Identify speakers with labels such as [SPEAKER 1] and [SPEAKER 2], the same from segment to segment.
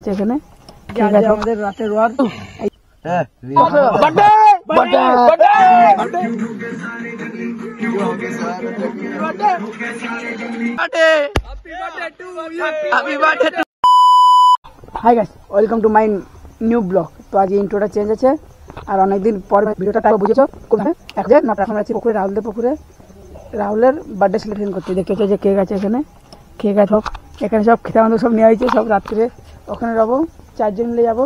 [SPEAKER 1] যাচ্ছে এখানে আমাদের রাতের ওয়ার hi guys, welcome to my new blog. তো আজ ইন্ট্রোটা চেঞ্জ আছে আর অনেকদিন পর ভিডিওটা বুঝেছো। এখন আছি পুকুরে, রাহুলের পুকুরে। রাহুলের বার্থডে সেলিব্রেশন করতে দেখতে হচ্ছে যে কেক আছে এখানে, কেক আছে সব এখানে, সব খেতে আমাদের সব নেওয়া হয়েছে। সব রাত্রে ওখানে যাবো, 4 জন মিলে যাবো,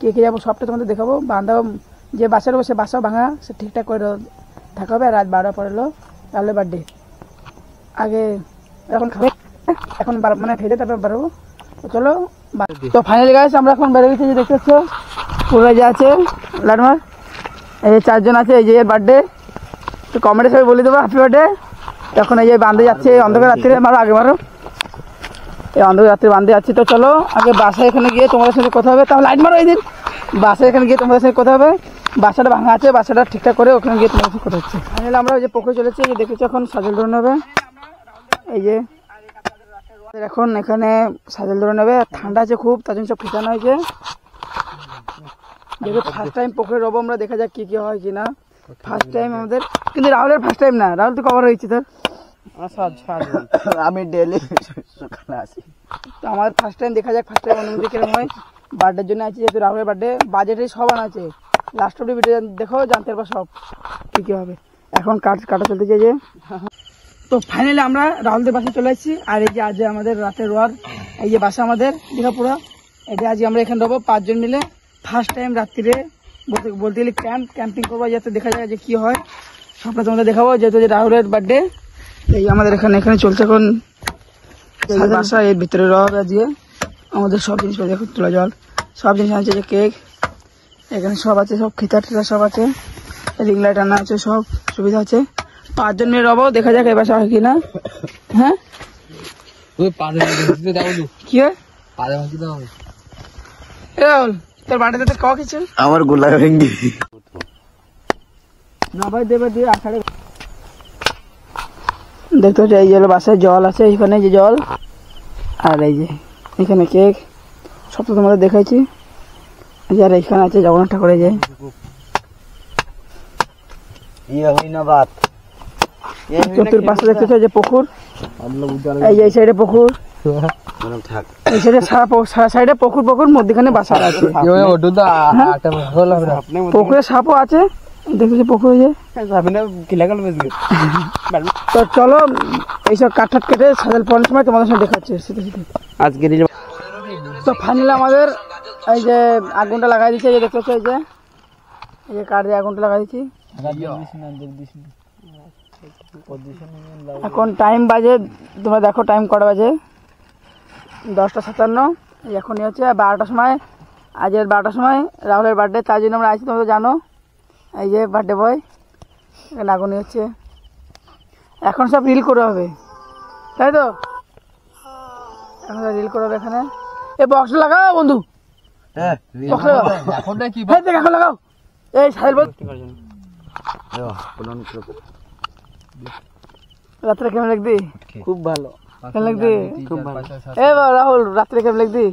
[SPEAKER 1] কেকে যাবো, সবটা তোমাদের দেখাবো। বাঁধা যে বাসা রবো সে বাসাও ভাঙা, সে ঠিকঠাক করে থাকা হবে। রাত 12 পর এলো রাহুলের বার্থডে। আগে এখন খাবে, এখন মানে খেতে তারপর বেরোবো। তো চলো, তো ফাইনালি গাইস আমরা এখন বেরো গেছি। যে দেখতে পাচ্ছ পুরো যে আছে লাডমার, এই যে 4 জন আছে, এই যে এর বার্থডে। তো কমেন্টে সবাই বলে দেবো হ্যাপি বার্থডে। তখন এই যে বাঁধে যাচ্ছে, অন্ধকার রাত্রে মারো, আগে মারো, এই অন্ধকার রাত্রে বাঁধে যাচ্ছি। তো চলো আগে বাসায় এখানে গিয়ে তোমাদের সাথে কথা হবে। তাহলে লাইট মারো, এই দিন বাসায় এখানে গিয়ে তোমাদের সাথে কথা হবে। বাসাটা ভাঙা আছে, বাসাটা ঠিকঠাক করে ওখানে গিয়ে তোমাদের সাথে কথা হচ্ছে। ফাইনালি আমরা ওই যে পুকুরে চলেছি, যে দেখেছি এখন সাজল ধরে নেবে। এই যে এখন এখানে সাজল ধরে নেবে, ঠান্ডা আছে খুব, তার জন্য সব ফিটানো হয়েছে। দেখো ফার্স্ট টাইম পুকুরে রবো আমরা, দেখা যাক কি কি হয় কিনা। ফার্স্ট টাইম আমাদের, কিন্তু রাহুলের ফার্স্ট টাইম না। রাহুল তো কভার হয়েছে তোর,
[SPEAKER 2] আমি ডেলি সকালে আসি।
[SPEAKER 1] তো আমার ফার্স্ট টাইম, দেখা যাক ফার্স্ট টাইম অনুভূতি কিরকম হয়। বার্থডের জন্য আছে, যেহেতু রাহুলের বার্থডে, বাজেটে সব আনা আছে। লাস্ট অব্দি ভিডিও দেখো, জানতে পারবো সব কি কি হবে। এখন কাটা চলতেছে যে। তো ফাইনালি আমরা রাহুলদের বাসায় চলে আসছি। আর এই যে আজ আমাদের রাতের ওয়ার, এই যে বাসা আমাদের দীঘাপুরা, এটা আজ আমরা এখানে রবো 5 জন মিলে। ফার্স্ট টাইম রাত্রিরে বলতে গেলে ক্যাম্পিং করবো, যাতে দেখা যায় যে কি হয় সবটা তোমাদের দেখাবো। যেহেতু যে রাহুলের বার্থডে, এই আমাদের এখানে চলছে এখন বাসা। এর ভিতরে রবে দিয়ে আমাদের সব জিনিস দেখো, তোলা জল সব জিনিস আছে, যে কেক এখানে সব আছে, সব খিতার টিতা সব আছে, রিং লাইট আনা আছে, সব সুবিধা আছে। 5 জন মিলে রবো, দেখা যাক এই বাসা হয় কিনা। হ্যাঁ কি হয় রাহুল, তোর বাড়িতে ক কিছু
[SPEAKER 2] আমার গোলা ভেঙ্গি
[SPEAKER 1] না ভাই দেবে দিয়ে আষাঢ়ে দেখতে হচ্ছে। এই যে বাসায় জল আছে, এখানে যে জল, আর এই যে এখানে কেক, সব তো তোমাদের দেখাইছি। আর এখানে আছে জগন্নাথ ঠাকুরের যে চতুর পাশে দেখতেছে যে পুকুর, এই যে এই সাইডে পুকুর, এই সাইডে সারা সাইডে পুকুর, মধ্যখানে বাসা আছে। পুকুরে সাপও আছে, দেখতেছি পুকুরে যে। তো চলো এইসব কাঠ কেটে সাজাল পড়ার সময় তোমাদের সাথে দেখাচ্ছে আজকে। তো ফাইনালি আমাদের এই যে আগুনটা লাগাই দিচ্ছে, যে দেখতে পাচ্ছ, এই যে কাঠ দিয়ে আগুনটা লাগাই দিচ্ছি। এখন টাইম বাজে, তোমরা দেখো টাইম কটা বাজে, 10:57। এখনই হচ্ছে 12টার সময়, আজের 12টার সময় রাহুলের বার্থডে, তার জন্য আমরা আছি, তোমরা জানো। এই যে বার্থডে বয়, এখানে আগুনই হচ্ছে। এখন সব রিল করে হবে, তাই তো? এখন রিল করে হবে এখানে। এ বক্স লাগাও বন্ধু, এখন লাগাও। এই সাহেল বল, রাত্রে কেমন লাগবি?
[SPEAKER 2] খুব ভালো,
[SPEAKER 1] কেমন লাগবি?
[SPEAKER 2] খুব ভালো।
[SPEAKER 1] এ রাহুল, রাত্রে কেমন লাগবি?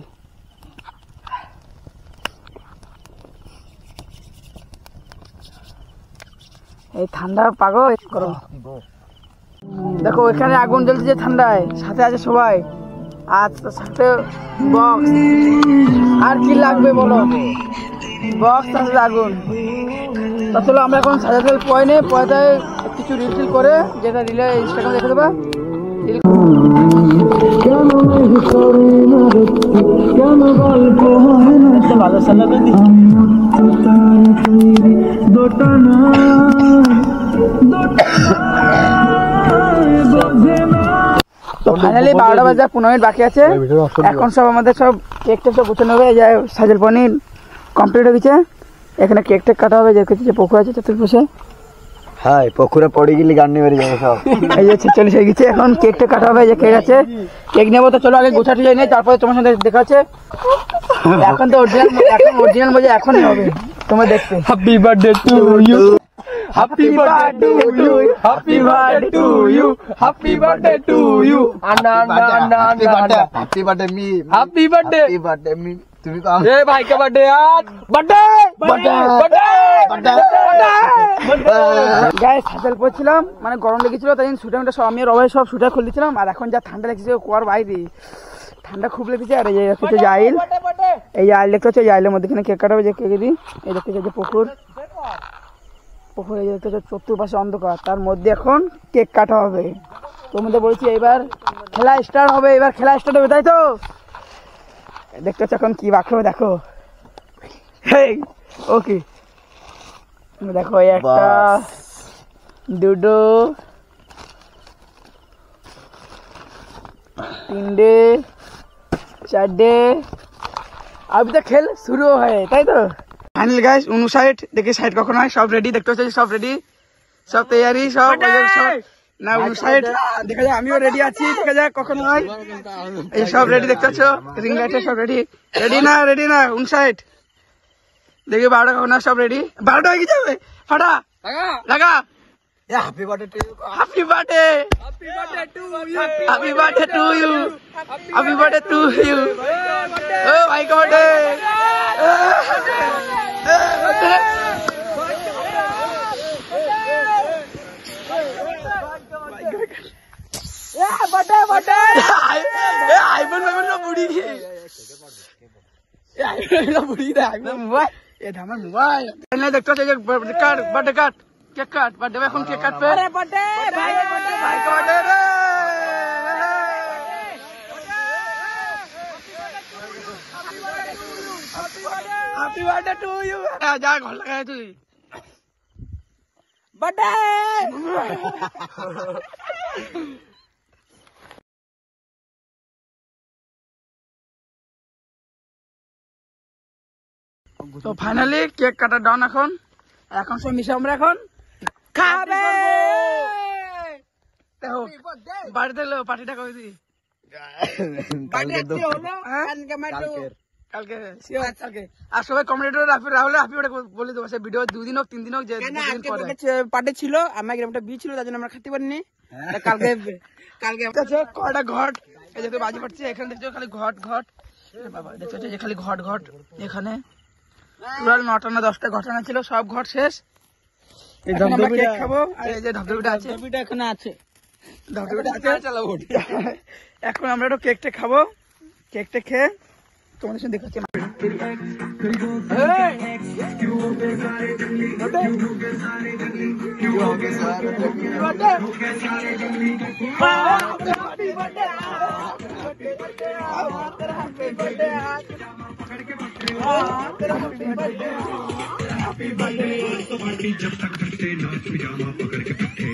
[SPEAKER 1] এই ঠান্ডা পাগল করো। দেখো এখানে আগুন জ্বলছে যে ঠান্ডায়, সাথে আছে সবাই, আর সাথে বক্স। আর কি লাগবে বলো, বক্স সাথে আগুন। তা চলো আমরা এখন সাজাতেল পয়নে পয়দায় কিছু রিল টিল করে, যেটা রিলে ইনস্টাগ্রামে দেখে দেবা। তো ফাইনালি 12টা বাজে 15 মিনিট বাকি আছে। এখন সব আমাদের সব কেকটা সব গুছানো হবে। এই যে সাজেল পনির কমপ্লিট হয়ে গেছে, এখানে কেক টেক কাটা হবে। যে পুকুর আছে চতুর্পাশে,
[SPEAKER 2] হ্যাঁ পুকুরে পড়ে গেলে গান্ডি মেরে যাবে সব।
[SPEAKER 1] এই যে 46 হয়ে গেছে, এখন কেক টেক কাটা হবে। এই যে কেক আছে, কেক নেবো। তো চলো আগে গোছাতে যাই নাই, তারপরে তোমার সাথে দেখা আছে। এখন তো অরিজিনাল মজা এখনই হবে, তোমরা দেখতে। Happy birthday to you,
[SPEAKER 3] Happy birthday to you. Happy birthday to you. Happy birthday to you. Anna.
[SPEAKER 2] Happy birthday me
[SPEAKER 3] Happy birthday.
[SPEAKER 2] Happy birthday me তুমি কম
[SPEAKER 3] ए भाई का बर्थडे आज बर्थडे
[SPEAKER 1] গাইস হাতেল পড়ছিলাম, মানে গরম লেগেছিল, তাই শুটাংটা সব আমি আর অভয় সব শুটার খুলে দিয়েছিলাম। আর এখন যা ঠান্ডা লাগছে কুয়ার বাইরে, ঠান্ডা খুব লেগেছে। আর এই হচ্ছে জাইল, এই জাইল দেখতে হচ্ছে, জাইলের মধ্যে কেক কাটা হবে, যে কেক দিই। এই দেখতে হচ্ছে পুকুর, পুকুরে দেখতে হচ্ছে চতুর্পাশে অন্ধকার, তার মধ্যে এখন কেক কাটা হবে। তোমাদের বলছি এবার খেলা স্টার্ট হবে, এবার খেলা স্টার্ট হবে, তাই তো? দেখতে হচ্ছে এখন কি বাক্য দেখো। ওকে দেখো, এই একটা দুটো তিনটে চারটে, अभी तो खेल शुरू है, তাই তো? ফাইনাল গাইস 59 দেখি সাইড কখন হয়, সব রেডি, দেখতে হচ্ছে সব রেডি, সব তৈরি, সব না 59 দেখা যায়, আমিও রেডি আছি, দেখা যাক কখন হয়। এই সব রেডি দেখতে পাচ্ছ, রিং লাইটে সব রেডি, রেডি না 59 দেখি 12টা কখন হয়, সব রেডি। 12টা হয়ে যাবে, ফাটা লাগা।
[SPEAKER 2] Happy birthday to you
[SPEAKER 1] happy birthday, happy birthday to you, happy birthday to you. ও ভাই का बर्थडे, आईफोन में ना बुढ़ी बुढ़ी मोबाइल, ये हमारा मोबाइल देखते हो, काट बर्थडे काट, केक काट, बर्थडे में এখন কেক কাটবে। আরে बर्थडे ভাই का बर्थडे রে, হ্যাপি বার্থডে টু ইউ। যা ঘর লাগাই তুই बर्थडे। তো ফাইনালি কেক কাটা ডান, এখন সব মিশে আমরা এখন খাবে। দেখো বাড়িতে লো পার্টিটা করে দিই, কালকে কালকে। আর সবাই কমেন্টে রাহুল হ্যাপি বার্থডে বলে দেবো, সে ভিডিও 2 দিন হোক 3 দিন হোক, যে পার্টি ছিল, আমার একটা বিয়ে ছিল, তার জন্য আমরা খেতে পারিনি। কালকে কয়টা ঘট, এই যে বাজি পড়ছে, এখানে দেখছো খালি ঘট বাবা, দেখছো যে খালি ঘট এখানে টোটাল 9টা না 10টা ঘটনা ছিল, সব ঘট শেষ। আমরা কেক খাবো, আর এই যে ধবধবিটা আছে, এখানে আছে, ধবধবিটা আছে। এখন আমরা একটু কেকটা খাবো, কেকটা খেয়ে তোমাদের সাথে দেখাচ্ছি। जब तक करते नाच पिजामा पकड़ के पट्टे